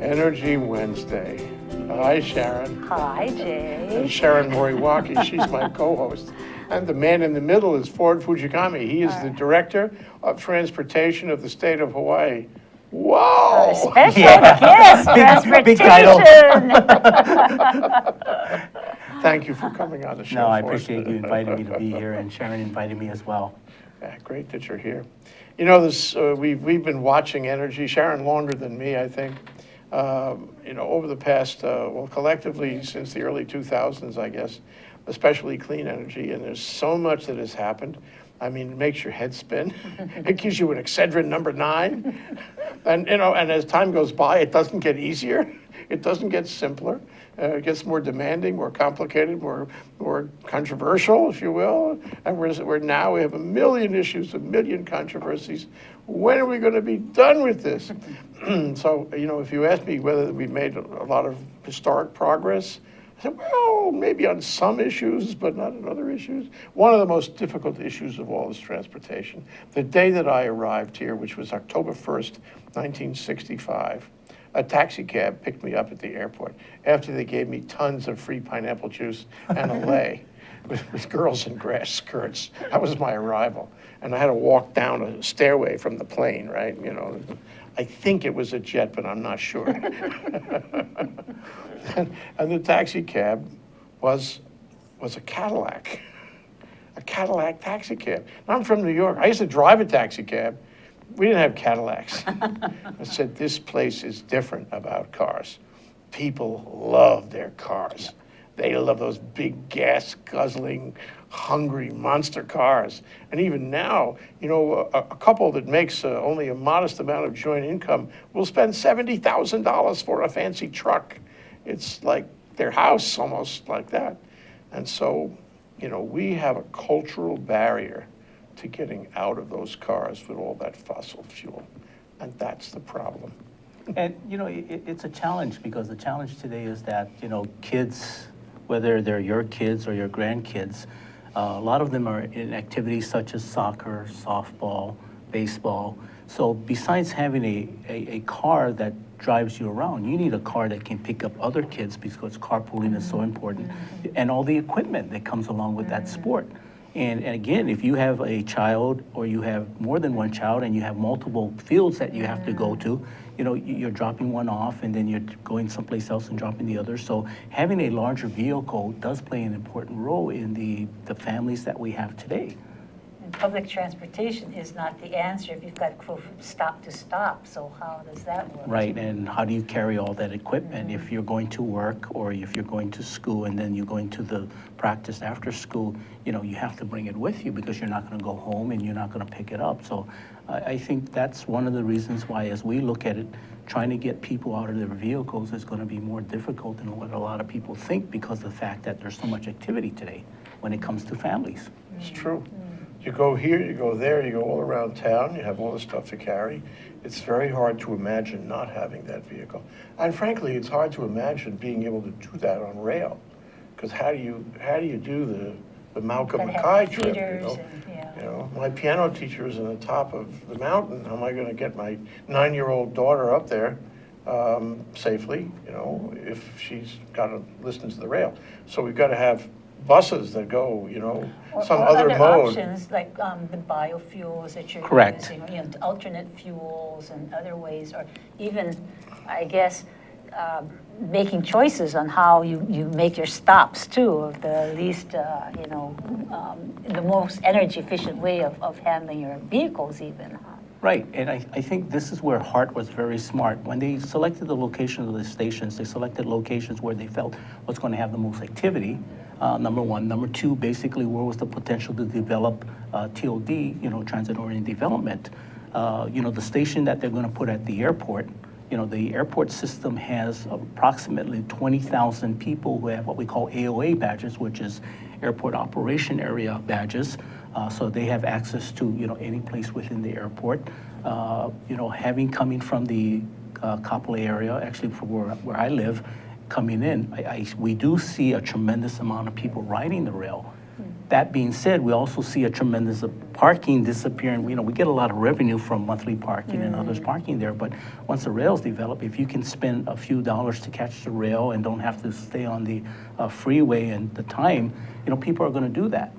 Energy Wednesday. Hi, Sharon. Hi, Jay. And Sharon Moriwaki, she's my co-host. And the man in the middle is Ford Fuchigami. He is the Director of Transportation of the state of Hawaii. Whoa! Special guest, transportation. Big title. Thank you for coming on the show. No, I Ford. appreciate you inviting me to be here, and Sharon invited me as well. Yeah, great that you're here. You know, this we've been watching energy, Sharon longer than me, I think. You know, over the past, well, collectively since the early 2000s, I guess, especially clean energy, and there's so much that has happened. I mean, it makes your head spin. It gives you an Excedrin number 9. And, you know, and as time goes by, it doesn't get easier. It doesn't get simpler. It gets more demanding, more complicated, more controversial, if you will. And we're now, we have a million issues, a million controversies. When are we going to be done with this? So, you know, if you ask me whether we've made a lot of historic progress, I said, well, maybe on some issues, but not on other issues. One of the most difficult issues of all is transportation. The day that I arrived here, which was October 1st, 1965, a taxi cab picked me up at the airport after they gave me tons of free pineapple juice and a lei with girls in grass skirts. That was my arrival. And I had to walk down a stairway from the plane, right? You know, I think it was a jet, but I'm not sure. And the taxi cab was a Cadillac taxi cab. Now, I'm from New York. I used to drive a taxi cab. We didn't have Cadillacs. I said, this place is different about cars. People love their cars. They love those big gas guzzling, hungry monster cars. And even now, you know, a couple that makes only a modest amount of joint income will spend $70,000 for a fancy truck. It's like their house, almost like that. And so, you know, we have a cultural barrier to getting out of those cars with all that fossil fuel. And that's the problem. And, you know, it's a challenge, because the challenge today is that, you know, kids, whether they're your kids or your grandkids, a lot of them are in activities such as soccer, softball, baseball. So besides having a car that drives you around, you need a car that can pick up other kids, because carpooling is so important, and all the equipment that comes along with that sport. And again, if you have a child, or you have more than one child, and you have multiple fields that you have to go to, you know, you're dropping one off and then you're going someplace else and dropping the other. So having a larger vehicle does play an important role in the families that we have today. And public transportation is not the answer if you've got to go from stop to stop. So how does that work? Right, and how do you carry all that equipment if you're going to work, or if you're going to school and then you're going to the practice after school? You know, you have to bring it with you, because you're not going to go home and you're not going to pick it up. So I think that's one of the reasons why, as we look at it, trying to get people out of their vehicles is going to be more difficult than what a lot of people think, because of the fact that there's so much activity today when it comes to families. It's true. You go here, you go there, you go all around town, you have all the stuff to carry. It's very hard to imagine not having that vehicle. And frankly, it's hard to imagine being able to do that on rail. Because how do you do the Malcolm Mackay trip, you know? You know, my piano teacher is on the top of the mountain. How am I going to get my 9-year-old daughter up there safely, you know, if she's got to listen to the rail? So we've got to have buses that go, you know, some other mode. Options like the biofuels that you're Correct. using, you know, alternate fuels and other ways, or even, I guess, making choices on how you make your stops too, of the least, you know, the most energy efficient way of handling your vehicles even. Right, and I think this is where HART was very smart. When they selected the location of the stations, they selected locations where they felt was going to have the most activity, number one. Number two, basically, where was the potential to develop TOD, you know, transit-oriented development. You know, the station that they're going to put at the airport, you know, the airport system has approximately 20,000 people who have what we call AOA badges, which is Airport Operation Area badges. So they have access to, you know, any place within the airport. You know, coming from the Kapolei area, actually from where I live, coming in, we do see a tremendous amount of people riding the rail. That being said, we also see a tremendous parking disappearing. We get a lot of revenue from monthly parking and others parking there, but once the rails develop, if you can spend a few dollars to catch the rail and don't have to stay on the freeway and the time, people are going to do that.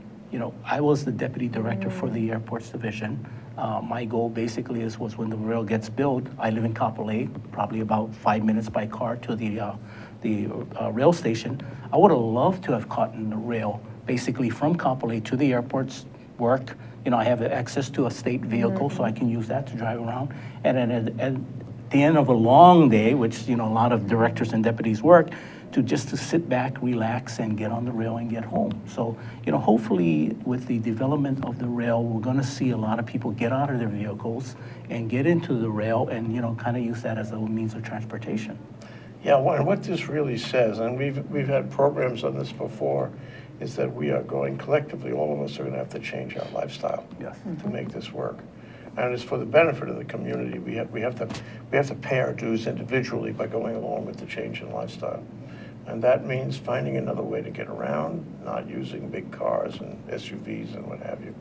I was the deputy director for the airports division. My goal basically was when the rail gets built, I live in Kapolei, probably about 5 minutes by car to the rail station. I would have loved to have caught in the rail basically from Kapolei to the airport's work. I have access to a state vehicle, so I can use that to drive around. And then at the end of a long day, which a lot of directors and deputies work, to sit back, relax, and get on the rail and get home. So, hopefully with the development of the rail, we're going to see a lot of people get out of their vehicles and get into the rail and, kind of use that as a means of transportation. Yeah, and what this really says, and we've had programs on this before, is that we are going collectively, all of us are going to have to change our lifestyle to make this work. And it's for the benefit of the community. We have to pay our dues individually by going along with the change in lifestyle. And that means finding another way to get around, not using big cars and SUVs and what have you,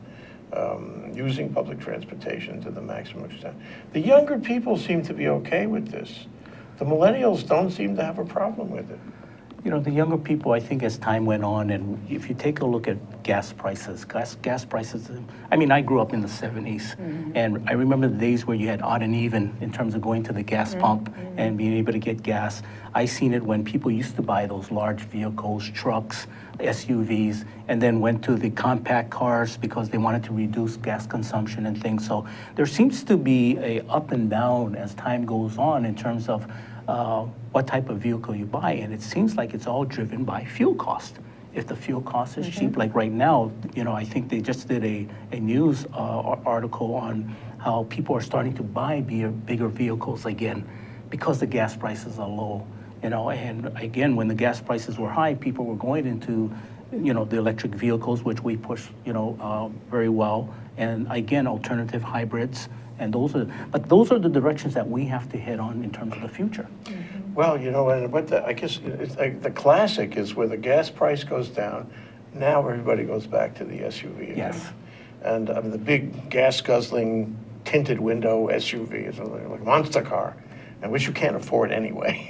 using public transportation to the maximum extent. The younger people seem to be okay with this. The millennials don't seem to have a problem with it. The younger people, I think as time went on, and if you take a look at gas prices, gas prices, I grew up in the 70s, and I remember the days where you had odd and even in terms of going to the gas pump and being able to get gas. I seen it when people used to buy those large vehicles, trucks, SUVs, and then went to the compact cars because they wanted to reduce gas consumption and things. So there seems to be a up and down as time goes on in terms of what type of vehicle you buy, and it seems like it's all driven by fuel cost. If the fuel cost is cheap, like right now, I think they just did a news article on how people are starting to buy bigger vehicles again because the gas prices are low. And again, when the gas prices were high, people were going into the electric vehicles, which we push very well, and again, alternative hybrids. And those are the directions that we have to head on in terms of the future. Well, and I guess it's like the classic is where the gas price goes down, now everybody goes back to the SUV again. Yes. And the big gas guzzling tinted window SUV is like a monster car, and which you can't afford anyway.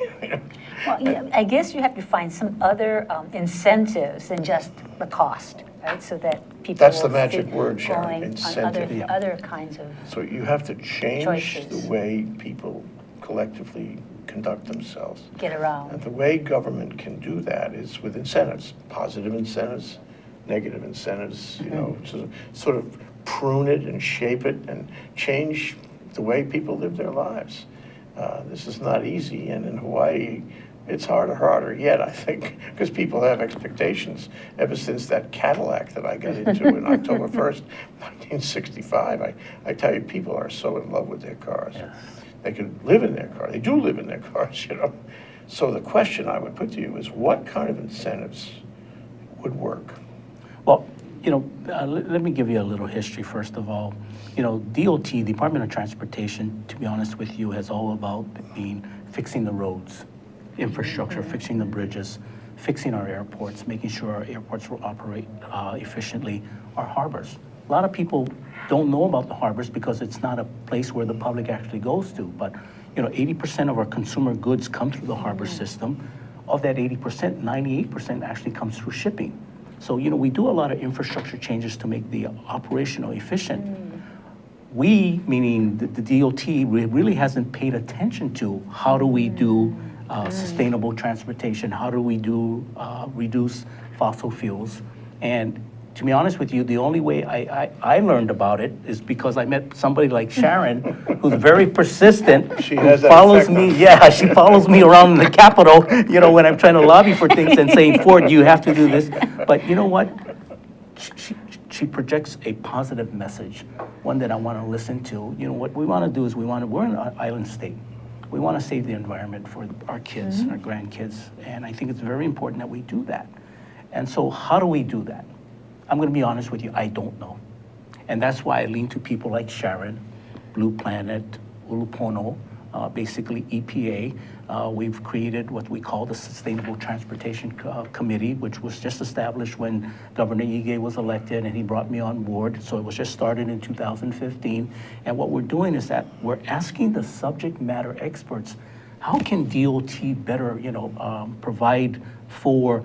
Well, I guess you have to find some other incentives than just the cost, right? So that people That's the will magic fit word, Sharon, going incentive. on other kinds of. So you have to change Choices. the way people collectively conduct themselves. Get around. And the way government can do that is with incentives, positive incentives, negative incentives, to sort of prune it and shape it and change the way people live their lives. This is not easy, and in Hawaii, it's harder yet, I think, because people have expectations ever since that Cadillac that I got into in October 1st, 1965. I tell you, people are so in love with their cars. Yes. They can live in their car. They do live in their cars, So the question I would put to you is, what kind of incentives would work? Well, let me give you a little history first of all. DOT, Department of Transportation, to be honest with you, has all about fixing the roads, infrastructure, fixing the bridges, fixing our airports, making sure our airports will operate efficiently, our harbors. A lot of people don't know about the harbors because it's not a place where the public actually goes to, but 80% of our consumer goods come through the harbor system. Of that 80%, 98% actually comes through shipping. So, we do a lot of infrastructure changes to make the operational efficient. We, meaning the DOT, really hasn't paid attention to how do we do sustainable transportation, how do we do reduce fossil fuels. And to be honest with you, the only way I learned about it is because I met somebody like Sharon, who's very persistent, She who has that follows effect on me. Yeah, she follows me around the Capitol, when I'm trying to lobby for things and saying, Ford, you have to do this. But you know what? She projects a positive message, one that I want to listen to. What we want to do is we're an island state. We want to save the environment for our kids, our grandkids, and I think it's very important that we do that. And so how do we do that? I'm going to be honest with you, I don't know. And that's why I lean to people like Sharon, Blue Planet, Ulupono, basically EPA. We've created what we call the Sustainable Transportation Committee, which was just established when Governor Ige was elected, and he brought me on board. So it was just started in 2015. And what we're doing is that we're asking the subject matter experts, how can DOT better, provide for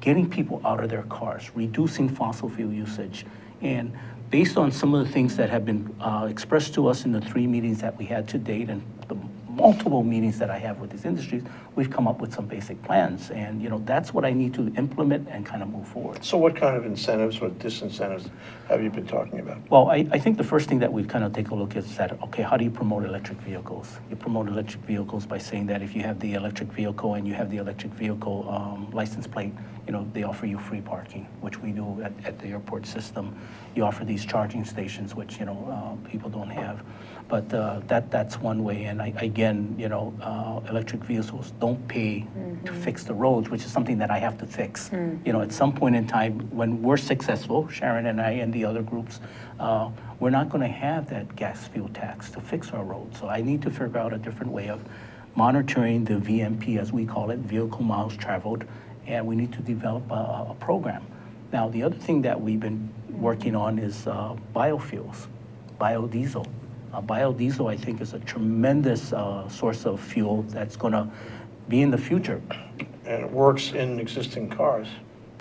getting people out of their cars, reducing fossil fuel usage? And based on some of the things that have been expressed to us in the 3 meetings that we had to date and the multiple meetings that I have with these industries, we've come up with some basic plans. And, that's what I need to implement and kind of move forward. So what kind of incentives or disincentives have you been talking about? Well, I think the first thing that we kind of take a look at is that, okay, how do you promote electric vehicles? You promote electric vehicles by saying that if you have the electric vehicle and you have the electric vehicle license plate, they offer you free parking, which we do at the airport system. You offer these charging stations, which, people don't have. But that's one way. And again, electric vehicles don't pay to fix the roads, which is something that I have to fix. At some point in time, when we're successful, Sharon and I and the other groups, we're not going to have that gas fuel tax to fix our roads. So I need to figure out a different way of monitoring the VMP, as we call it, vehicle miles traveled, and we need to develop a program. Now, the other thing that we've been working on is biofuels, biodiesel. Biodiesel, I think, is a tremendous source of fuel that's going to be in the future. And it works in existing cars,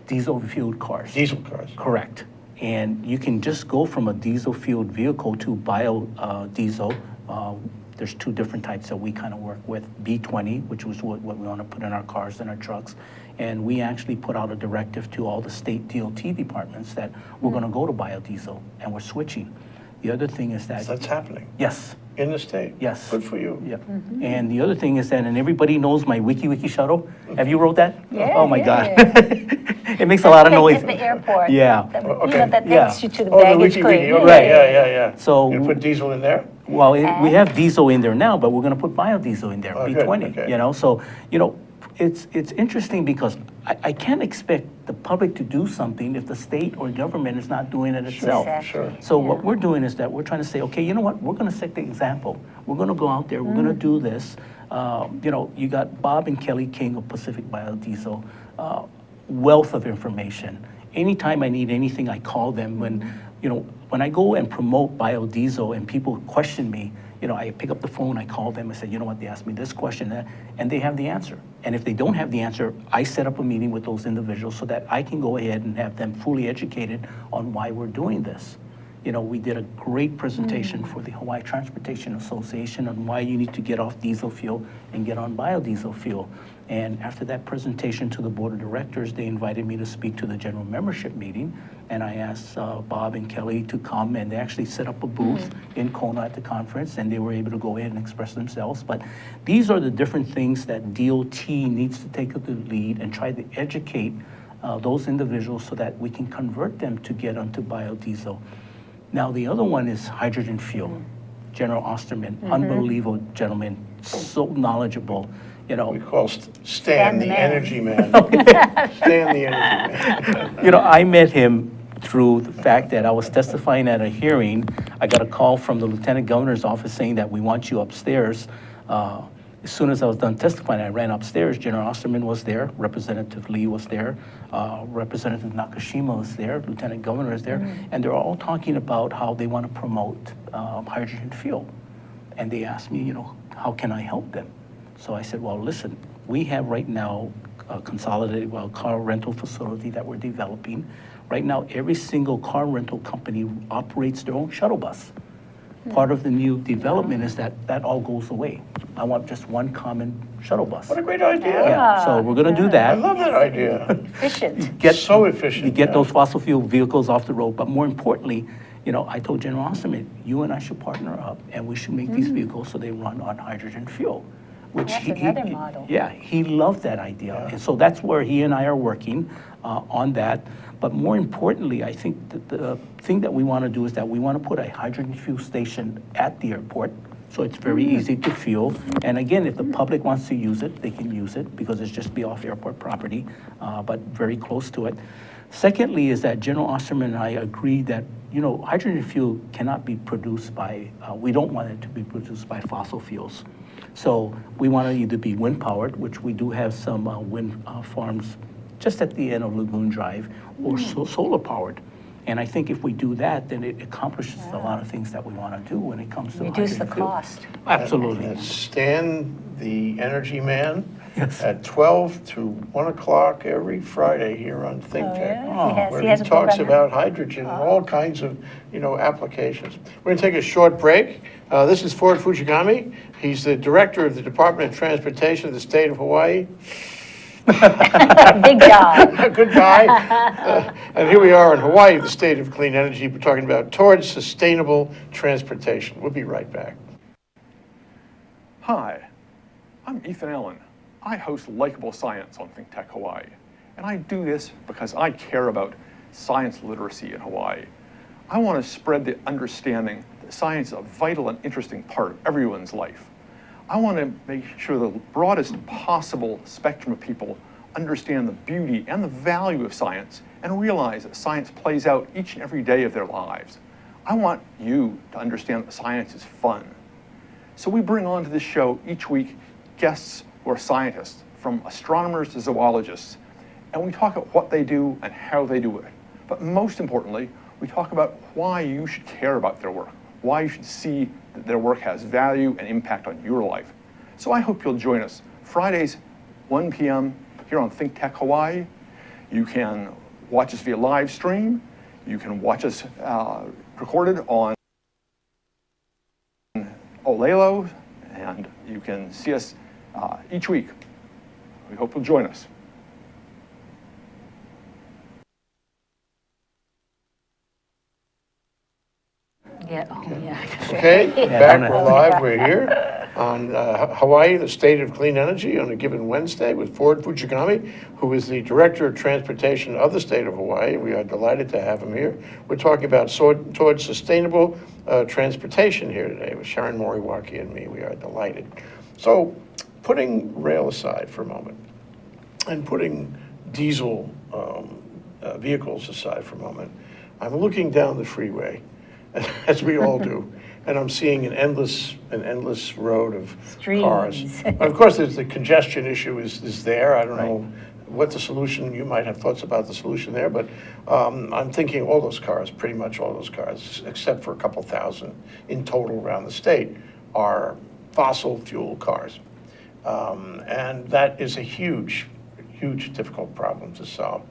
Diesel-fueled cars. diesel cars. Correct. And you can just go from a diesel-fueled vehicle to biodiesel. There's 2 different types that we kind of work with. B20, which was what we want to put in our cars and our trucks. And we actually put out a directive to all the state DOT departments that we're going to go to biodiesel, and we're switching. The other thing is that... So that's happening Yes. in the state? Yes. Good for you. Yep. And the other thing is that, and everybody knows my Wiki-Wiki shuttle. Have you rode that? Yeah, Oh my yeah, God. yeah. It makes a lot of noise. At the airport. Yeah. Okay. That Yeah. takes you to the Oh, the baggage Wiki-Wiki, claim. okay, Right. yeah. So- You put diesel in there? Well, we have diesel in there now, but we're going to put biodiesel in there, Oh, good, B20. okay. So it's interesting because I can't expect the public to do something if the state or government is not doing it itself. Exactly. Sure. So what Yeah. we're doing is that we're trying to say, okay, you know what? We're going to set the example. We're going to go out there. We're going to do this. You got Bob and Kelly King of Pacific Biodiesel, wealth of information. Anytime I need anything, I call them. When I go and promote biodiesel and people question me, I pick up the phone, I call them, I say, you know what, they asked me this question, and they have the answer. And if they don't have the answer, I set up a meeting with those individuals so that I can go ahead and have them fully educated on why we're doing this. We did a great presentation for the Hawaii Transportation Association on why you need to get off diesel fuel and get on biodiesel fuel. And after that presentation to the board of directors, they invited me to speak to the general membership meeting. And I asked Bob and Kelly to come, and they actually set up a booth in Kona at the conference, and they were able to go ahead and express themselves. But these are the different things that DOT needs to take the lead and try to educate those individuals so that we can convert them to get onto biodiesel. Now, the other one is hydrogen fuel. General Osterman, unbelievable gentleman, so knowledgeable. We call Stan the man. energy man. Stan the energy man. I met him through the fact that I was testifying at a hearing. I got a call from the lieutenant governor's office saying that we want you upstairs. As soon as I was done testifying, I ran upstairs. General Osterman was there, Representative Lee was there, Representative Nakashima was there, Lieutenant Governor is there, and they're all talking about how they want to promote hydrogen fuel. And they asked me, how can I help them? So I said, well, listen, we have right now a consolidated car rental facility that we're developing. Right now, every single car rental company operates their own shuttle bus. Part of the new development is that all goes away. I want just one common shuttle bus. What a great idea. Yeah, so we're going to do I that. love that idea. Efficient. So efficient, You get yeah. those fossil fuel vehicles off the road, but more importantly, I told General Osterman, you and I should partner up, and we should make these vehicles so they run on hydrogen fuel. Which That's another model. Yeah, he loved that idea. And so that's where he and I are working on that. But more importantly, I think that the thing that we want to do is that we want to put a hydrogen fuel station at the airport, so it's very easy to fuel. And again, if the public wants to use it, they can use it because it's just be off airport property, but very close to it. Secondly is that General Osterman and I agreed that, hydrogen fuel cannot be produced by, we don't want it to be produced by fossil fuels. So we want to either be wind powered, which we do have some wind farms just at the end of Lagoon Drive, or solar powered. And I think if we do that, then it accomplishes a lot of things that we want to do when it comes to Reduce the hydrogen fuel. cost. Absolutely. And Stan, the energy man, Yes. at 12 to 1 o'clock every Friday here on ThinkTech. yeah? He has- Where he has a talks program now? about hydrogen and all kinds of, applications. We're going to take a short break. This is Ford Fuchigami. He's the director of the Department of Transportation of the state of Hawaii. Big job. A good guy. And here we are in Hawaii, the state of clean energy. We're talking about towards sustainable transportation. We'll be right back. Hi, I'm Ethan Allen. I host Likeable Science on ThinkTech Hawaii, and I do this because I care about science literacy in Hawaii. I want to spread the understanding that science is a vital and interesting part of everyone's life. I want to make sure the broadest possible spectrum of people understand the beauty and the value of science and realize that science plays out each and every day of their lives. I want you to understand that science is fun. So we bring onto this show each week guests who are scientists, from astronomers to zoologists, and we talk about what they do and how they do it. But most importantly, we talk about why you should care about their work, why you should see that their work has value and impact on your life. So I hope you'll join us Fridays, 1 p.m. here on ThinkTech Hawaii. You can watch us via live stream. You can watch us recorded on Olelo, and you can see us each week. We hope you'll join us. Yeah, oh, yeah. Okay, Yeah, back, don't we're have- live, we're here on Hawaii, the state of clean energy, on a given Wednesday with Ford Fuchigami, who is the Director of Transportation of the state of Hawaii. We are delighted to have him here. We're talking about towards sustainable transportation here today with Sharon, Moriwaki, and me. We are delighted. So, putting rail aside for a moment and putting diesel vehicles aside for a moment, I'm looking down the freeway, as we all do, and I'm seeing an endless road of cars. Streams. Of course, there's the congestion issue is there. I don't Right. know what the solution, you might have thoughts about the solution there, but I'm thinking all those cars, pretty much all those cars, except for a couple thousand in total around the state, are fossil fuel cars. And that is a huge, difficult problem to solve.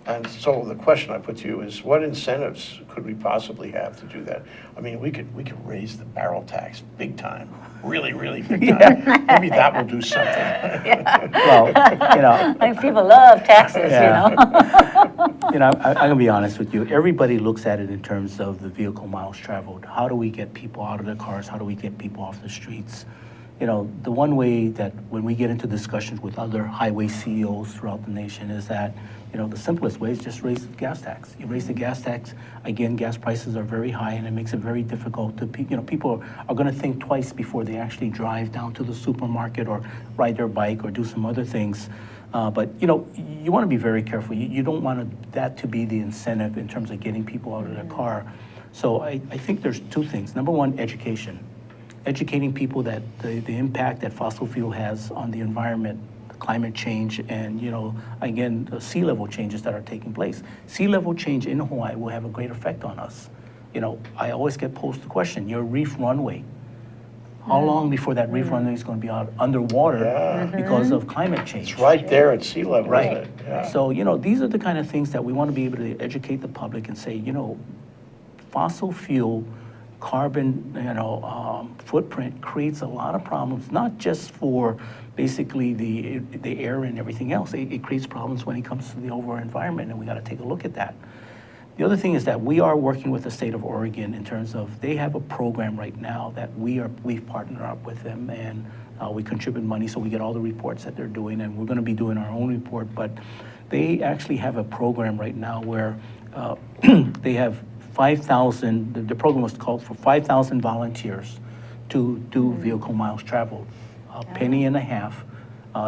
And so the question I put to you is, what incentives could we possibly have to do that? I mean, we could raise the barrel tax big time, really big time. Maybe that will do something. Well, Like people love taxes, Yeah. you know? I'm gonna be honest with you. Everybody looks at it in terms of the vehicle miles traveled. How do we get people out of their cars? How do we get people off the streets? The one way that when we get into discussions with other highway CEOs throughout the nation is that, the simplest way is just raise the gas tax. You raise the gas tax, again, gas prices are very high, and it makes it very difficult to, people are gonna think twice before they actually drive down to the supermarket or ride their bike or do some other things. But, you wanna be very careful. You don't want that to be the incentive in terms of getting people out of their car. So I think there's two things. Number one, education. Educating people that the impact that fossil fuel has on the environment, climate change, and again, the sea level changes that are taking place. Sea level change in Hawaii will have a great effect on us. I always get posed the question, your reef runway, how long before that reef runway is going to be out underwater Yeah. because of climate change? It's right there at sea level, Right. isn't it? Yeah. So, these are the kind of things that we want to be able to educate the public and say, fossil fuel carbon, footprint creates a lot of problems, not just for basically the air and everything else. It creates problems when it comes to the overall environment, and we got to take a look at that. The other thing is that we are working with the state of Oregon in terms of they have a program right now that we've partnered up with them, and we contribute money, so we get all the reports that they're doing, and we're going to be doing our own report. But they actually have a program right now where they have 5,000, the program was called for 5,000 volunteers to do vehicle miles traveled. A penny and a half,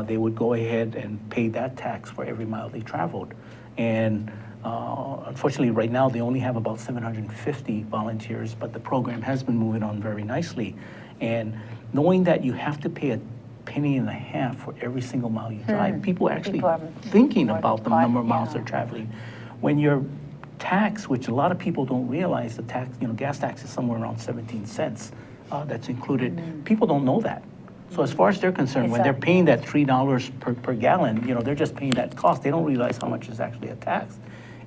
they would go ahead and pay that tax for every mile they traveled. And Unfortunately, right now, they only have about 750 volunteers, but the program has been moving on very nicely. And knowing that you have to pay a penny and a half for every single mile you drive, people are actually People are thinking more about the part- number of miles yeah. they're traveling. When your tax, which a lot of people don't realize, the tax, gas tax is somewhere around 17 cents that's included. People don't know that. So as far as they're concerned, when they're Exactly. paying that $3 per gallon, they're just paying that cost. They don't realize how much is actually a tax.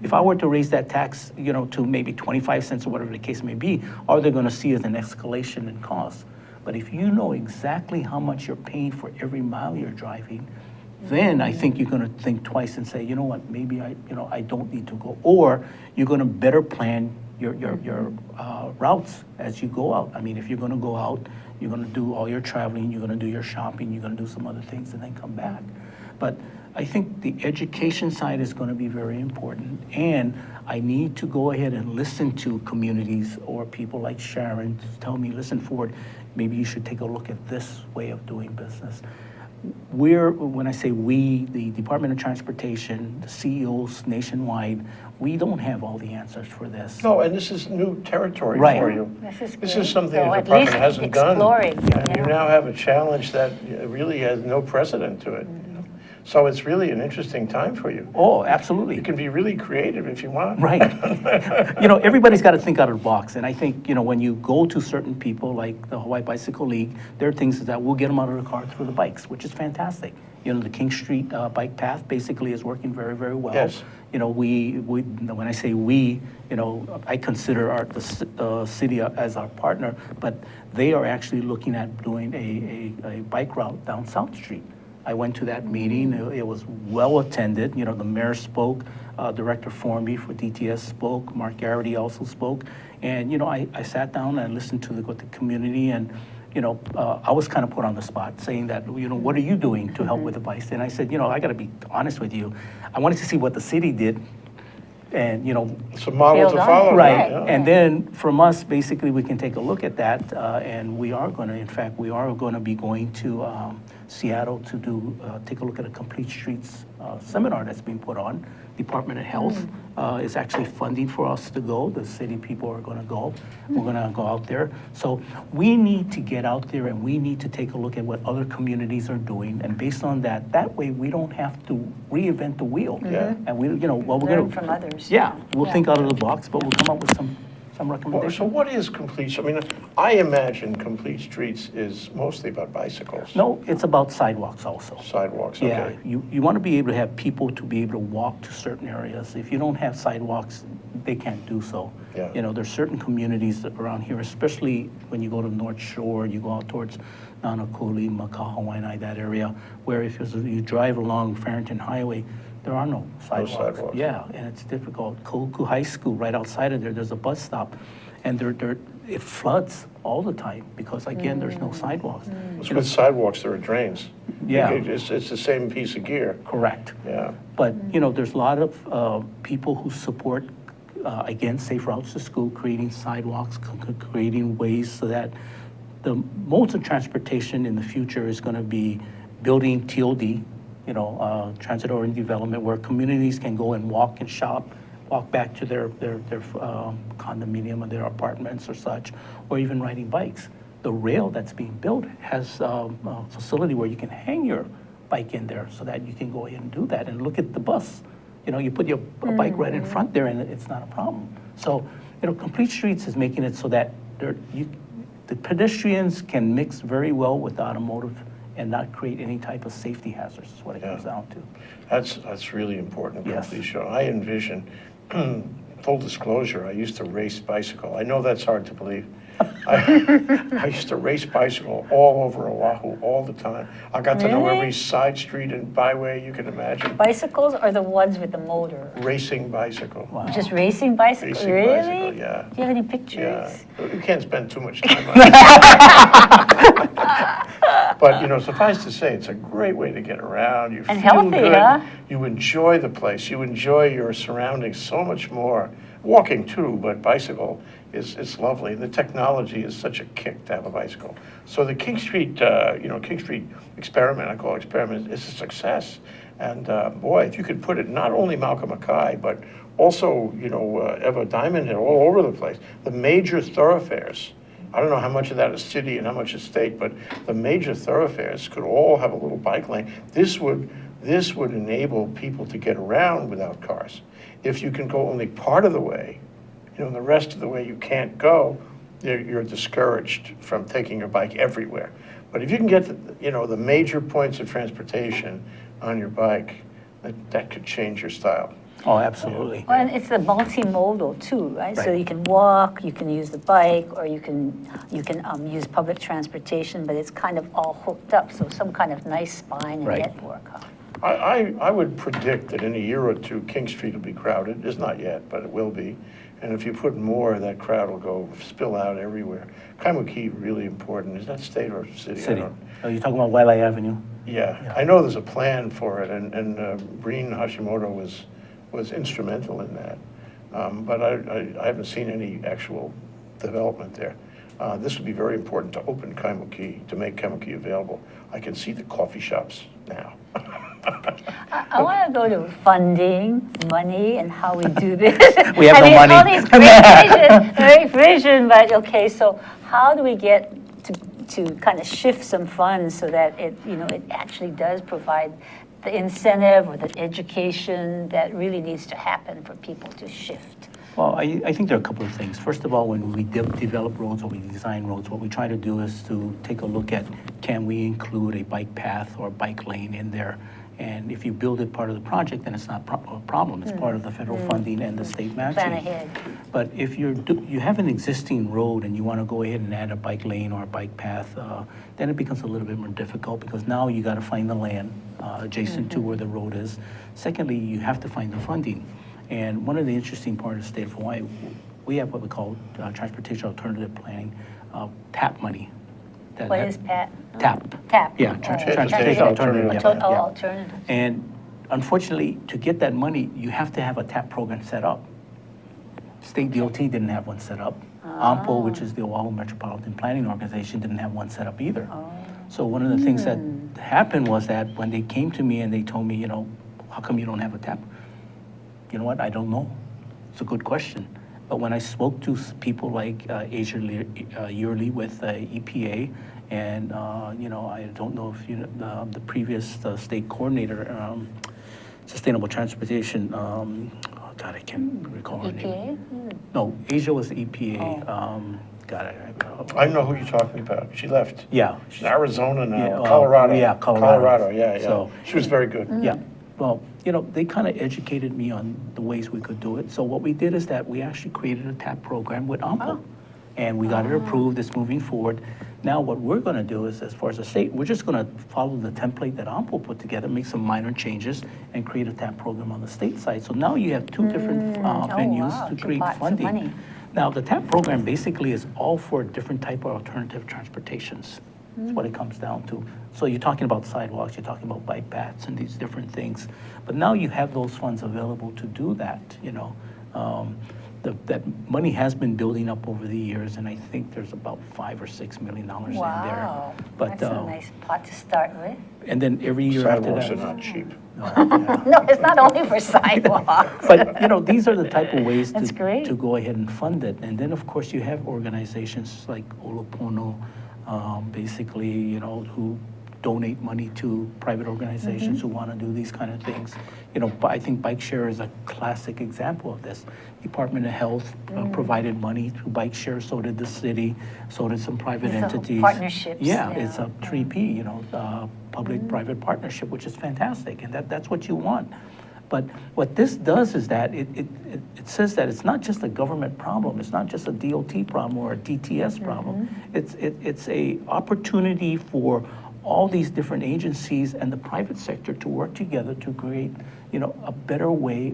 If I were to raise that tax, to maybe 25 cents or whatever the case may be, all they're going to see is an escalation in cost. But if you know exactly how much you're paying for every mile you're driving, then I think you're going to think twice and say, you know what, maybe I don't need to go. Or you're going to better plan your routes as you go out. I mean, if you're going to go out, you're going to do all your traveling, you're going to do your shopping, you're going to do some other things and then come back. But I think the education side is going to be very important. And I need to go ahead and listen to communities or people like Sharon to tell me, listen, Ford, maybe you should take a look at this way of doing business. When I say we, the Department of Transportation, the CEOs nationwide, we don't have all the answers for this. No, and this is new territory Right. for you. This is This great. is something So the at department least hasn't done. exploring, And you yeah. now have a challenge that really has no precedent to it. So it's really an interesting time for you. Oh, absolutely. You can be really creative if you want. Right. Everybody's got to think out of the box. And I think, when you go to certain people like the Hawaii Bicycle League, there are things that we'll get them out of the car through the bikes, which is fantastic. The King Street bike path basically is working very, very well. Yes. We when I say we, I consider the city as our partner, but they are actually looking at doing a bike route down South Street. I went to that meeting. It was well attended. The mayor spoke, Director Formby for DTS spoke, Mark Garrity also spoke, and I sat down and listened to what the community and. I was kind of put on the spot saying that, what are you doing to help with the bikes? And I said, I got to be honest with you. I wanted to see what the city did and, It's a model Build to on follow. it, right. Yeah. And then from us, basically, we can take a look at that. And we are going to, in fact, be going to Seattle to take a look at a Complete Streets seminar that's being put on. Department of Health is actually funding for us to go. The city people are going to go. We're going to go out there. So we need to get out there and we need to take a look at what other communities are doing. And based on that way we don't have to reinvent the wheel. Yeah. And we're Learn going to from others. Yeah, we'll Yeah. think out of the box, but we'll come up with some Well, recommendations. so what is complete? I mean, I imagine Complete Streets is mostly about bicycles. No, it's about sidewalks also. Sidewalks, Yeah, okay. you want to be able to have people to be able to walk to certain areas. If you don't have sidewalks, they can't do so. Yeah. There's certain communities around here, especially when you go to North Shore, you go out towards Nanakuli, Makahawaii, that area, where if you drive along Farrington Highway, there are no sidewalks. sidewalks. Yeah, and it's difficult. Ko'oku High School, right outside of there's a bus stop, and it floods all the time because, again, there's no sidewalks. With sidewalks, there are drains. Yeah. It's the same piece of gear. Correct. Yeah. But, there's a lot of people who support, again, safe routes to school, creating sidewalks, creating ways so that the modes of transportation in the future is going to be building TOD, transit-oriented development, where communities can go and walk and shop, walk back to their condominium or their apartments or such, or even riding bikes. The rail that's being built has a facility where you can hang your bike in there so that you can go ahead and do that. And look at the bus. You put your bike right in front there and it's not a problem. So, Complete Streets is making it so that the pedestrians can mix very well with the automotive and not create any type of safety hazards, is what it comes down to. That's really important. Yes. Completion. I envision, full disclosure, I used to race bicycle. I know that's hard to believe. I used to race bicycle all over Oahu all the time. I got to know Really? every side street and byway you can imagine. Bicycles or the ones with the motor? Racing bicycle. Wow. Just racing bicycles? Racing Really? bicycle, yeah. Do you have any Yeah, pictures? you can't spend too much time on it. But, suffice to say, it's a great way to get around. You And feel healthy, good. huh? You enjoy the place. You enjoy your surroundings so much more. Walking too, but bicycle is lovely. The technology is such a kick to have a bicycle. So the King Street, King Street experiment, I call it experiment, is a success. And boy, if you could put it not only Malcolm Mackay, but Also, Evo Diamond Hill, all over the place. The major thoroughfares, I don't know how much of that is city and how much is state, but the major thoroughfares could all have a little bike lane. This would enable people to get around without cars. If you can go only part of the way, and the rest of the way you can't go, you're discouraged from taking your bike everywhere. But if you can get the major points of transportation on your bike, that could change your style. Oh, absolutely. Well, and it's the multimodal too, right? So Right. you can walk, you can use the bike, or you can use public transportation, but it's kind of all hooked up, so some kind of nice spine and Right. network. Huh? I would predict that in a year or two, King Street will be crowded. It's not yet, but it will be. And if you put more, that crowd will spill out everywhere. Kaimuki, really important. Is that state or city? I City. don't- Oh, you're talking about Wailea Avenue? Yeah, I know there's a plan for it, and Breen Hashimoto was instrumental in that. But I haven't seen any actual development there. This would be very important to open Kaimuki, to make Kaimuki available. I can see the coffee shops now. I want to go to funding, money, and how we do this. We have I no mean, money. all these great vision, but okay, so how do we get to kind of shift some funds so that it actually does provide the incentive or the education that really needs to happen for people to shift? Well, I think there are a couple of things. First of all, when we develop roads or we design roads, what we try to do is to take a look at, can we include a bike path or bike lane in there? And if you build it part of the project, then it's not a problem. It's part of the federal funding and the state matching. Plan ahead. But if you have an existing road and you want to go ahead and add a bike lane or a bike path, then it becomes a little bit more difficult because now you got to find the land adjacent to where the road is. Secondly, you have to find the funding. And one of the interesting parts of the state of Hawaii, we have what we call transportation alternative planning, TAP money. What is PAT? TAP. TAP. Yeah, Oh, transportation alternative. Alternative. yeah, yeah. Alternative. And unfortunately, to get that money, you have to have a TAP program set up. State DOT didn't have one set up. AMPO, which is the Oahu Metropolitan Planning Organization, didn't have one set up either. So one of the things that happened was that when they came to me and they told me, how come you don't have a TAP? You know what, I don't know. It's a good question. But when I spoke to people like Asia Yearly with EPA, and I don't know if the previous state coordinator, sustainable transportation. God, I can't recall her name. EPA? No, Asia was the EPA. God, I know who you're talking about. She left. yeah. She's in Arizona now, Yeah, Colorado. yeah, Colorado. Yeah. So- She was very good. Yeah, well, they kind of educated me on the ways we could do it. So what we did is that we actually created a TAP program with AMPO. And we got it approved, it's moving forward. Now what we're going to do is, as far as the state, we're just going to follow the template that AMPO put together, make some minor changes, and create a TAP program on the state side. So now you have two different venues wow, to two create pots of funding. money. Now, the TAP program basically is all for different type of alternative transportations. That's what it comes down to. So you're talking about sidewalks, you're talking about bike paths and these different things. But now you have those funds available to do that, that money has been building up over the years, and I think there's about $5 or $6 million in there. Wow, But, that's a nice pot to start with. and then every year after Sidewalks that. are not cheap. No, it's not only for sidewalks. But, these are the type of ways That's great. to go ahead and fund it. And then, of course, you have organizations like Olopono, basically, who donate money to private organizations who want to do these kind of things. I think Bike Share is a classic example of this. Department of Health provided money to Bike Share, so did the city, so did some private It's a entities. partnerships, Yeah, yeah. it's a 3P, public-private partnership, which is fantastic, and that's what you want. But what this does is that it says that it's not just a government problem, it's not just a DOT problem or a DTS problem. It's a opportunity for all these different agencies and the private sector to work together to create, a better way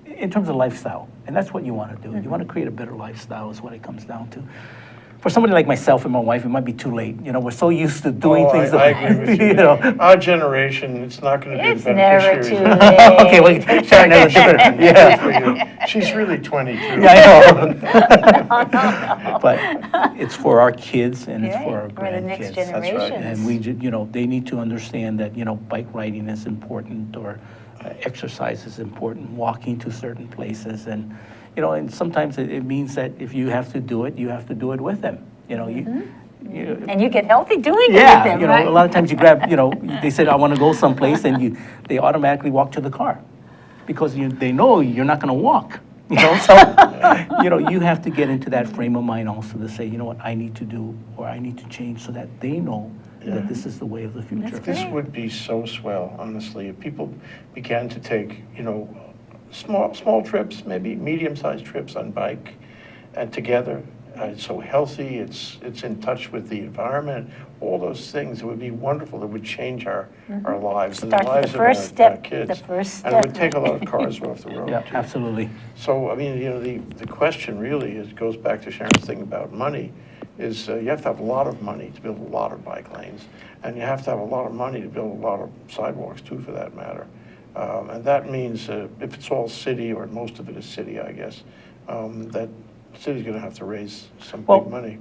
in terms of lifestyle. And that's what you want to do. You want to create a better lifestyle is what it comes down to. For somebody like myself and my wife, it might be too late. We're so used to doing things. I agree with you. Our generation, it's not going to be It's the never beneficiaries. too of- late. Okay, well, Sharon has a different, Good for you. She's really 22. yeah, I know. But it's for our kids and it's for our Right, for the next grandkids. right. generations. And we, they need to understand that, bike riding is important, or exercise is important, walking to certain places, and and sometimes it means that if you have to do it, you have to do it with them. And you get healthy doing it with Yeah, them, a right? lot of times you grab, they said, I want to go someplace, and they automatically walk to the car because they know you're not going to walk. So, you have to get into that frame of mind also to say, you know what, I need to do or I need to change so that they know that this is the way of the future. This would be so swell, honestly, if people began to take, small trips, maybe medium-sized trips on bike, and together. It's so healthy. It's in touch with the environment. All those things. It would be wonderful. It would change our lives and the Start the lives first of step, our kids. the first And it would step. take a lot of cars off the road. Yeah, too. absolutely. So, I mean, the question really goes back to Sharon's thing about money, is you have to have a lot of money to build a lot of bike lanes, and you have to have a lot of money to build a lot of sidewalks too, for that matter. And that means if it's all city, or most of it is city, I guess, that city's going to have to raise some Well, big money.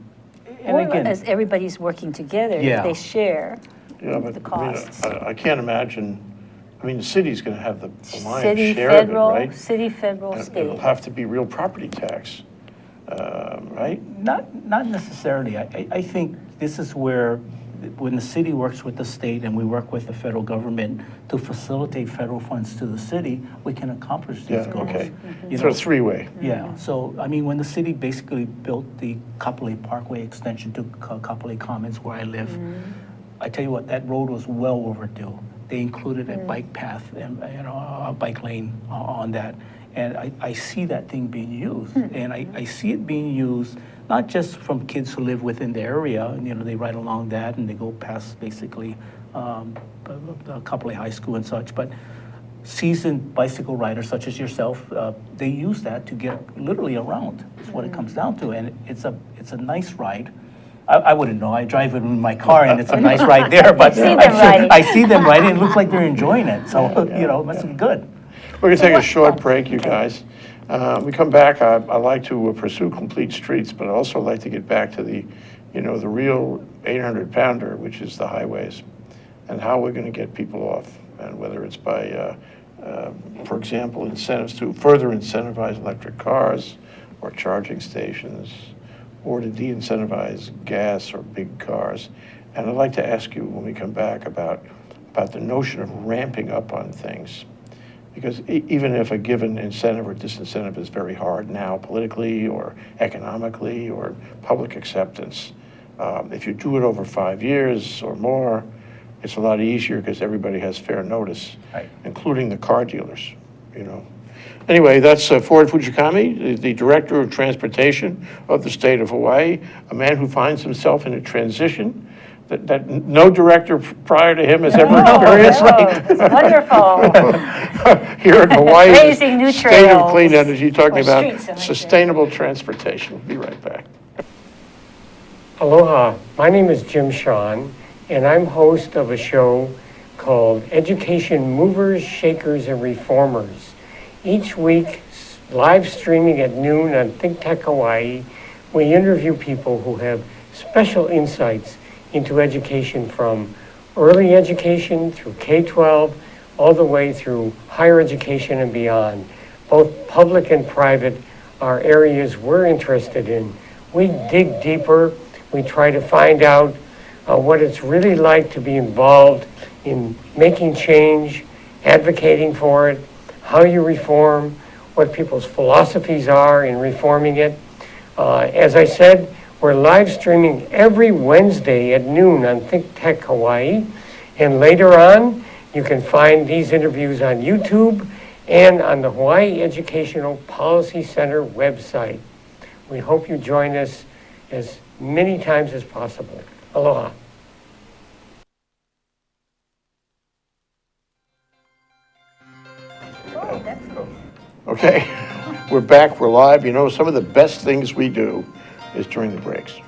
And Or again, as everybody's working together, if Yeah. they share Yeah, but the I mean, costs. I can't imagine. I mean, the city's going to have the lion's City, share of it, federal, right? city, federal, And state. it'll have to be real property tax, right? not necessarily. I think this is where, when the city works with the state and we work with the federal government to facilitate federal funds to the city, we can accomplish these Yeah, goals. okay. You So know, three-way. Yeah, so, I mean, when the city basically built the Kapolei Parkway extension to Kapolei Commons where I live, I tell you what, that road was well overdue. They included a bike path and, a bike lane on that. And I see that thing being used. And I see it being used not just from kids who live within the area, and, they ride along that and they go past basically a Kapolei High School and such, but seasoned bicycle riders such as yourself, they use that to get literally around, is what it comes down to. And it's a nice ride. I wouldn't know. I drive it in my car, and it's a nice ride there. But You see them riding. I see them riding. It looks like they're enjoying it. So it must be good. We're going to take a short break, you guys. We come back, I like to pursue complete streets, but I'd also like to get back to the real 800-pounder, which is the highways, and how we're going to get people off, and whether it's by, for example, incentives to further incentivize electric cars or charging stations, or to de-incentivize gas or big cars. And I'd like to ask you when we come back about the notion of ramping up on things. Because even if a given incentive or disincentive is very hard now, politically or economically or public acceptance, if you do it over 5 years or more, it's a lot easier because everybody has fair notice, Right. including the car dealers, Anyway, that's Ford Fuchigami, the Director of Transportation of the state of Hawaii, a man who finds himself in a transition that no director prior to him has ever experienced. It's wonderful. Here in Hawaii, Raising new state of clean trails. energy, talking Or about streets, I might say. sustainable transportation. We'll be right back. Aloha, my name is Jim Shawn, and I'm host of a show called Education Movers, Shakers, and Reformers. Each week, live streaming at noon on ThinkTech Hawaii, we interview people who have special insights into education, from early education through K-12, all the way through higher education and beyond. Both public and private are areas we're interested in. We dig deeper. We try to find out what it's really like to be involved in making change, advocating for it, how you reform, what people's philosophies are in reforming it. As I said, we're live streaming every Wednesday at noon on ThinkTech Hawaii. And later on, you can find these interviews on YouTube and on the Hawaii Educational Policy Center website. We hope you join us as many times as possible. Aloha. Okay, we're back, we're live. Some of the best things we do is during the breaks.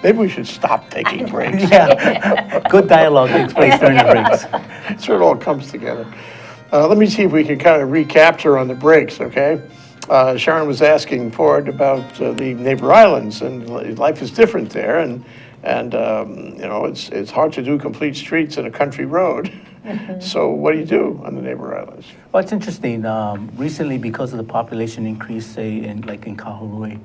Maybe we should stop taking breaks. Yeah. Good dialogue takes place during the breaks. That's where it all comes together. Let me see if we can kind of recapture on the breaks, okay? Sharon was asking Ford about the neighbor islands, and life is different there, and it's hard to do complete streets in a country road. So what do you do on the neighbor islands? Well, it's interesting. Recently, because of the population increase, say in Kahului,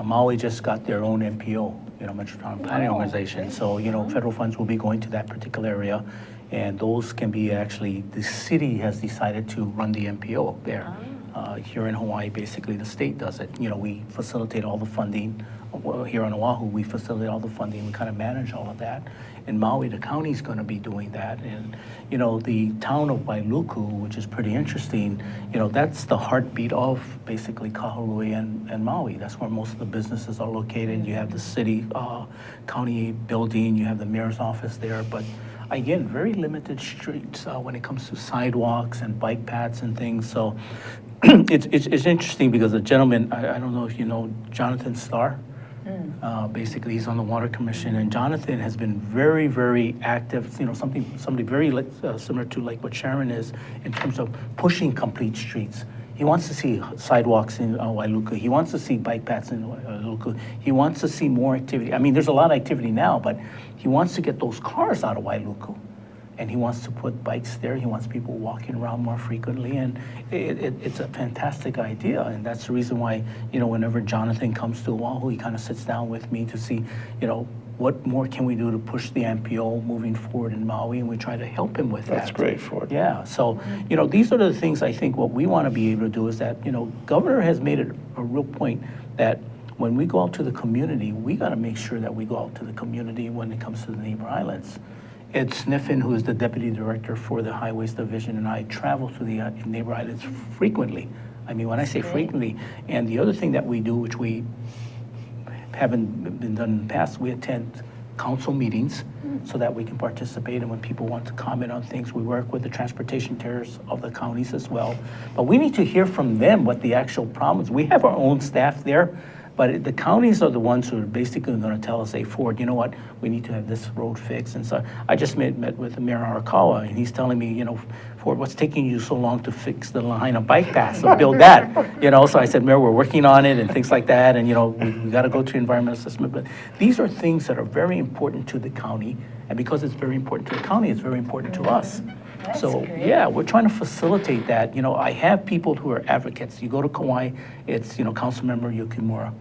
Maui just got their own MPO, Metropolitan Planning Organization. So, federal funds will be going to that particular area, and those can be actually, the city has decided to run the MPO up there. Here in Hawaii, basically, the state does it. We facilitate all the funding. Well, here on Oahu, we facilitate all the funding. We kind of manage all of that. In Maui, the county's going to be doing that. And, the town of Wailuku, which is pretty interesting, that's the heartbeat of basically Kahului and Maui. That's where most of the businesses are located. You have the city, county building, you have the mayor's office there. But again, very limited streets when it comes to sidewalks and bike paths and things. So it's interesting because the gentleman, I don't know if you know Jonathan Starr. Basically, he's on the Water Commission, and Jonathan has been very, very active. Somebody very similar to like what Sharon is in terms of pushing complete streets. He wants to see sidewalks in Wailuku. He wants to see bike paths in Wailuku. He wants to see more activity. I mean, there's a lot of activity now, but he wants to get those cars out of Wailuku. And he wants to put bikes there. He wants people walking around more frequently. And it's a fantastic idea. And that's the reason why, whenever Jonathan comes to Oahu, he kind of sits down with me to see, what more can we do to push the MPO moving forward in Maui? And we try to help him with that. That's great, Ford. Yeah. So, these are the things I think what we want to be able to do is that, Governor has made it a real point that when we go out to the community, we got to make sure that we go out to the community when it comes to the neighbor islands. Ed Sniffen, who is the deputy director for the Highways Division, and I travel to the neighbor islands frequently. I mean, when I say frequently, and the other thing that we do, which we haven't been done in the past, we attend council meetings so that we can participate. And when people want to comment on things, we work with the transportation chairs of the counties as well. But we need to hear from them what the actual problems. We have our own staff there. But the counties are the ones who are basically going to tell us, hey, Ford, you know what, we need to have this road fixed. And so I just met with Mayor Arakawa, and he's telling me, Ford, what's taking you so long to fix the line of bike paths, to build that? So I said, Mayor, we're working on it and things like that. And, we got to go to environmental assessment. But these are things that are very important to the county. And because it's very important to the county, it's very important to us. That's So, great. yeah, we're trying to facilitate that. I have people who are advocates. You go to Kauai, it's, Councilmember Yukimura.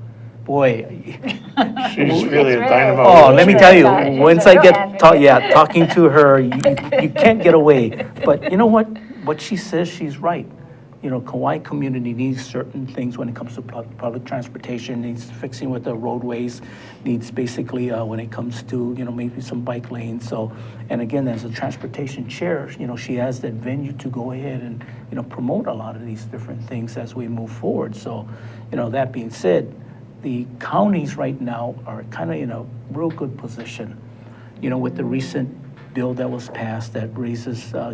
Boy, She's really a really- dynamo. oh, let me tell you, She's a once I real get, advocate. talking to her, you can't get away. But you know what? What she says, she's right. Kauai community needs certain things when it comes to public transportation, needs fixing with the roadways, needs basically when it comes to, maybe some bike lanes. So, and again, as a transportation chair, she has that venue to go ahead and, promote a lot of these different things as we move forward. So, that being said, the counties right now are kind of in a real good position, with the recent bill that was passed that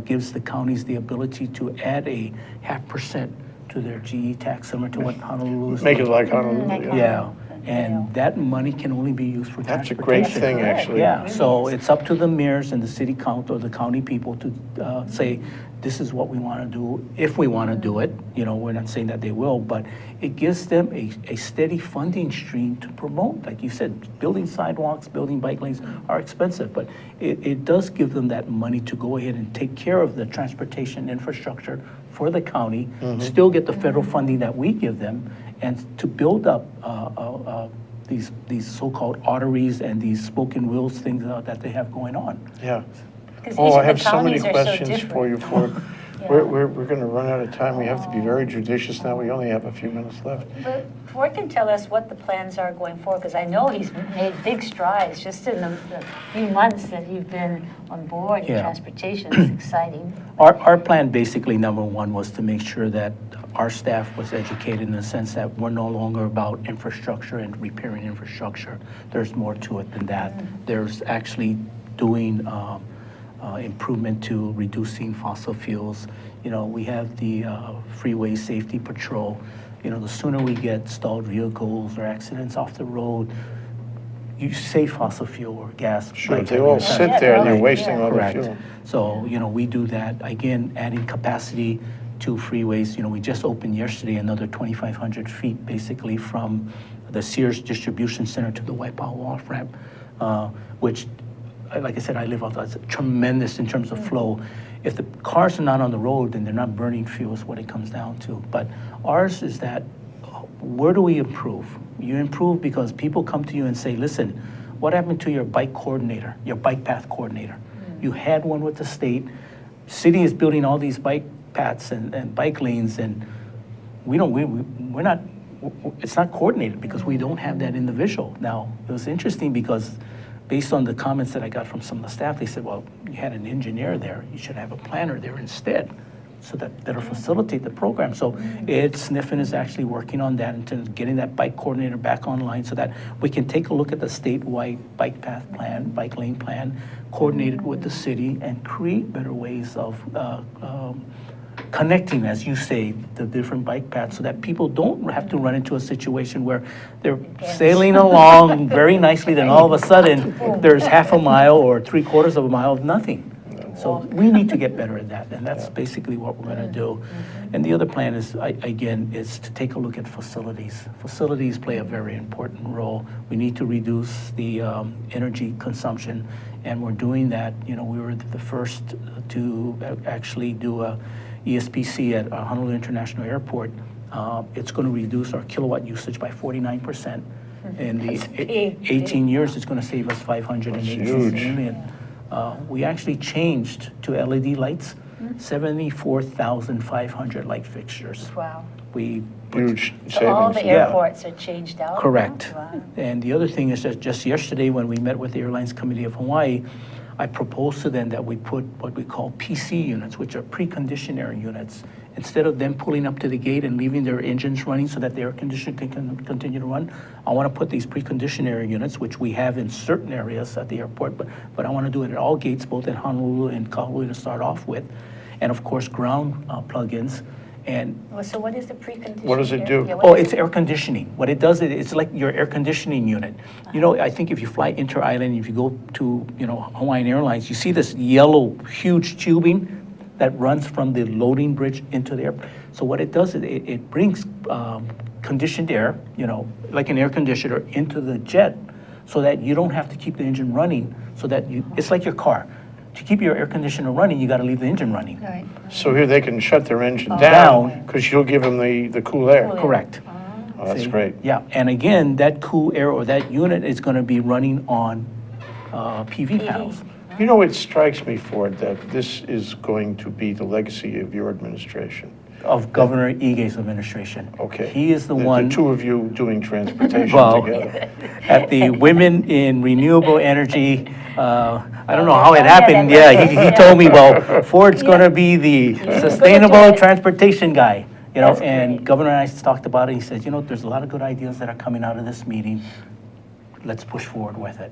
gives the counties the ability to add a 0.5% to their GE tax, similar to what Honolulu is. Make it like Honolulu. Yeah, and that money can only be used for That's a transportation. great thing, actually. Yeah, so it's up to the mayors and the city council or the county people to say, this is what we want to do, if we want to do it. We're not saying that they will, but it gives them a steady funding stream to promote. Like you said, building sidewalks, building bike lanes are expensive, but it does give them that money to go ahead and take care of the transportation infrastructure for the county, still get the federal funding that we give them, and to build up these so-called arteries and these spoken wheels things that they have going on. Yeah. 'Cause Oh, each I of the have so many counties are so questions for you, different. Ford. Yeah. We're going to run out of time. We have to be very judicious now. We only have a few minutes left. But Ford can tell us what the plans are going forward, because I know he's made big strides just in the few months that you've been on board in Yeah. transportation. It's exciting. Our plan basically, number one, was to make sure that our staff was educated in the sense that we're no longer about infrastructure and repairing infrastructure. There's more to it than that. There's actually doing improvement to reducing fossil fuels. We have the Freeway Safety Patrol. The sooner we get stalled vehicles or accidents off the road, you save fossil fuel or gas. Sure, like they all every sit time. there and they're Right. wasting all the Correct. fuel. So, we do that. Again, adding capacity to freeways. We just opened yesterday another 2,500 feet, basically from the Sears Distribution Center to the Waipahu off-ramp, which like I said, I live out there. It's tremendous in terms of flow. If the cars are not on the road, then they're not burning fuel is what it comes down to. But ours is that, where do we improve? You improve because people come to you and say, listen, what happened to your bike coordinator, your bike path coordinator? You had one with the state. City is building all these bike paths and bike lanes, and we're not, it's not coordinated because we don't have that individual. Now, it was interesting because based on the comments that I got from some of the staff, they said, well, you had an engineer there, you should have a planner there instead, so that'll facilitate the program. So Sniffen is actually working on that in terms of getting that bike coordinator back online so that we can take a look at the statewide bike path plan, bike lane plan, coordinated with the city, and create better ways of connecting, as you say, the different bike paths so that people don't have to run into a situation where they're sailing along very nicely, then all of a sudden there's half a mile or 3/4 of a mile of nothing. So we need to get better at that, and that's basically what we're going to do. And the other plan is, again, is to take a look at facilities. Facilities play a very important role. We need to reduce the energy consumption, and we're doing that. You know, we were the first to actually do a ESPC at Honolulu International Airport. It's going to reduce our kilowatt usage by 49%. In the 18 years, it's going to save us $586 million. We actually changed to LED lights, 74,500 light fixtures. Wow. Huge So all savings. the airports are changed out? Correct. Wow. And the other thing is that just yesterday when we met with the Airlines Committee of Hawaii, I proposed to them that we put what we call PC units, which are preconditioned air units. Instead of them pulling up to the gate and leaving their engines running so that the air conditioner can continue to run, I want to put these preconditioned air units, which we have in certain areas at the airport, but I want to do it at all gates, both in Honolulu and Kahului to start off with. And of course, ground plug-ins. And Well, so what is the preconditioning? What does it do? Yeah, what oh, is it's air conditioning. What it does, it's like your air conditioning unit. You know, I think if you fly inter-island, if you go to, you know, Hawaiian Airlines, you see this yellow, huge tubing that runs from the loading bridge into the airport. So what it does is it brings conditioned air, you know, like an air conditioner, into the jet so that you don't have to keep the engine running, so that it's like your car. To keep your air conditioner running, you got to leave the engine running. Right. So here they can shut their engine Down. down because you'll give them the cool air. Cool air. Correct. Oh, that's See? great. Yeah, and again, that cool air or that unit is going to be running on PV panels. You know, it strikes me, Ford, that this is going to be the legacy of your administration. Of Governor Ige's administration. Okay. He is the one. The two of you doing transportation Well, together. at the Women in Renewable Energy, I don't know how it yeah, happened. that Yeah, was he it, told me, well, Ford's Yeah. going to be the gonna do sustainable it. transportation guy. You know, That's and great. Governor and I talked about it. He said, you know, there's a lot of good ideas that are coming out of this meeting. Let's push forward with it.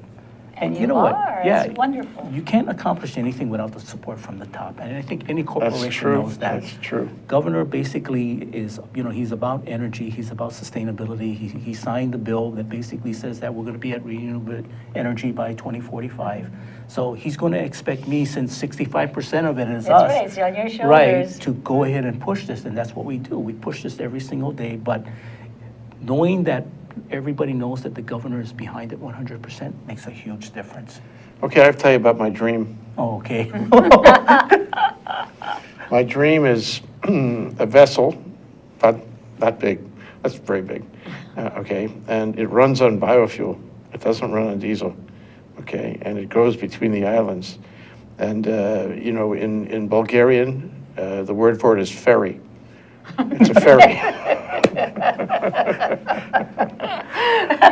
And you you know what? are. Yeah, It's wonderful. You can't accomplish anything without the support from the top. And I think any That's corporation true. knows that. That's true. Governor basically is, you know, he's about energy, he's about sustainability. He signed the bill that basically says that we're going to be at renewable energy by 2045. So he's going to expect me, since 65% of it is That's us. right, it's on your shoulders. Right, to go ahead and push this, and that's what we do. We push this every single day, but knowing that everybody knows that the governor is behind it 100% makes a huge difference. Okay, I have to tell you about my dream. Oh, okay. My dream is a vessel, about that big, that's very big, okay, and it runs on biofuel. It doesn't run on diesel, okay, and it goes between the islands. And, you know, in Bulgarian, the word for it is ferry. It's a ferry.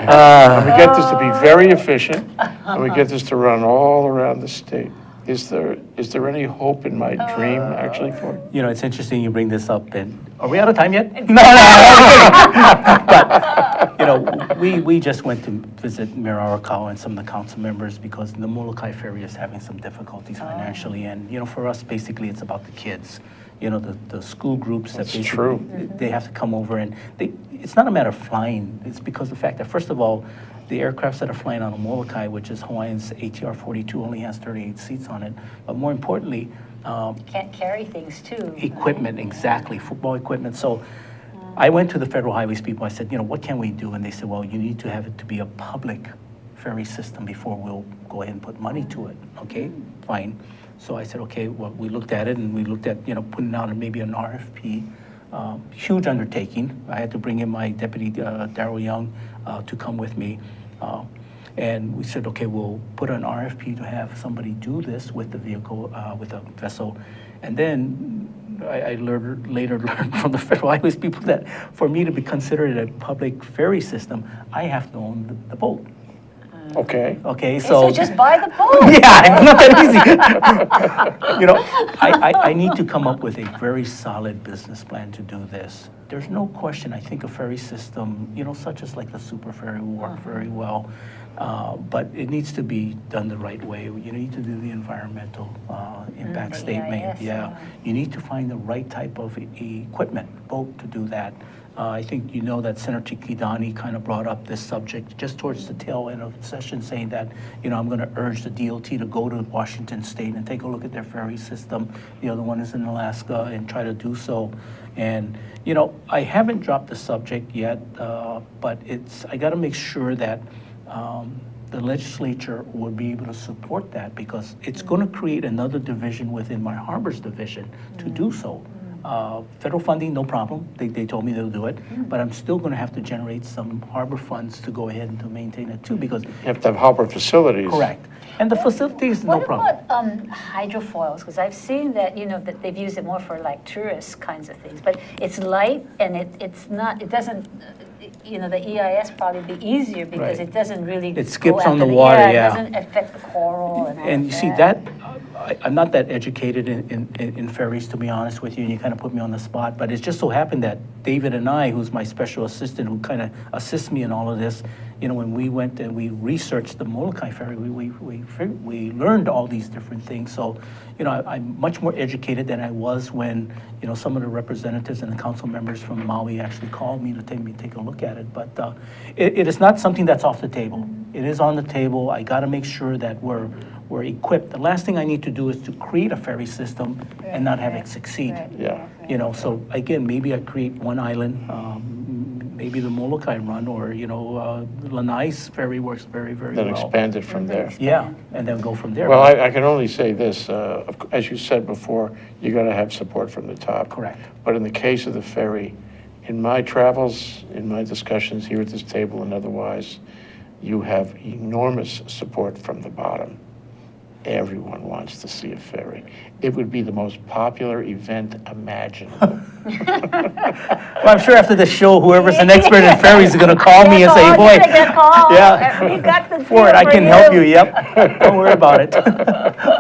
And we get this to be very efficient, and we get this to run all around the state. Is there any hope in my dream, actually, for it? You know, it's interesting you bring this up, and are we out of time yet? No. But, you know, we just went to visit Mayor Arakawa and some of the council members because the Molokai Ferry is having some difficulties financially. And, you know, for us, basically, it's about the kids. You know, the school groups that That's basically, true. they have to come over, and it's not a matter of flying. It's because of the fact that, first of all, the aircrafts that are flying on a Molokai, which is Hawaiian's ATR-42, only has 38 seats on it. But more importantly, Can't carry things too. equipment, exactly, football equipment. So I went to the Federal Highways people. I said, you know, what can we do? And they said, well, you need to have it to be a public ferry system before we'll go ahead and put money to it. Okay, fine. So I said, okay, well, we looked at it and we looked at, putting out maybe an RFP. Huge undertaking. I had to bring in my deputy, Darrell Young, to come with me. And we said, okay, we'll put an RFP to have somebody do this with the vehicle, with the vessel. And then I later learned from the Federal Highways people that for me to be considered a public ferry system, I have to own the boat. Okay. Okay, So so. just buy the boat. Yeah, it's not that easy. I need to come up with a very solid business plan to do this. There's no question, I think a ferry system, such as like the super ferry will work very well. But it needs to be done the right way. You need to do the environmental impact the statement. EIS, Yeah, you need to find the right type of equipment, boat to do that. I think you know that Senator Kidani kind of brought up this subject just towards the tail end of the session, saying that, I'm going to urge the DOT to go to Washington State and take a look at their ferry system. The other one is in Alaska, and try to do so. And, I haven't dropped the subject yet, but I got to make sure that the legislature would be able to support that, because it's going to create another division within my harbors division to do so. Federal funding, no problem. They told me they'll do it, but I'm still going to have to generate some harbor funds to go ahead and to maintain it too, because, You have to have harbor facilities. correct. And the facilities, no What problem. about hydrofoils? Because I've seen that, that they've used it more for like tourist kinds of things. But it's light and it's not, it doesn't, the EIS probably be easier because Right. it doesn't really It skips go on the after water, It yeah. doesn't affect the coral and all And of you see, I'm not that educated in ferries, to be honest with you, and you kind of put me on the spot, but it just so happened that David and I, who's my special assistant, who kind of assists me in all of this, when we went and we researched the Molokai ferry, we learned all these different things. So, I'm much more educated than I was when, some of the representatives and the council members from Maui actually called me to take a look at it. But it is not something that's off the table. It is on the table. I got to make sure that we're equipped. The last thing I need to do is to create a ferry system and not have it succeed. Right. Yeah. So again, maybe I create one island, maybe the Molokai run, or, Lanai's ferry works very, very Then well. expand it from there. Yeah, and then go from there. Well, I can only say this, as you said before, you got to have support from the top. Correct. But in the case of the ferry, in my travels, in my discussions here at this table and otherwise, you have enormous support from the bottom. Everyone wants to see a ferry. It would be the most popular event imaginable. Well, I'm sure after the show, whoever's an expert in ferries is going to call me and say, You're boy, gonna get called. yeah. We got the Ford, I feel for can help you, yep. Don't worry about it.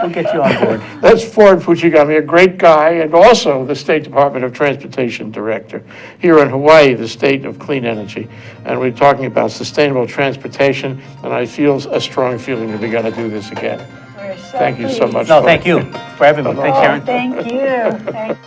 We'll get you on board. That's Ford Fuchigami, a great guy, and also the State Department of Transportation Director here in Hawaii, the state of clean energy. And we're talking about sustainable transportation, and I feel a strong feeling that we got to do this again. We're so Thank you so pleased. much. No, thank you for having me. Thanks, Oh, Sharon. thank you. Thank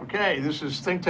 Okay, this is ThinkTech.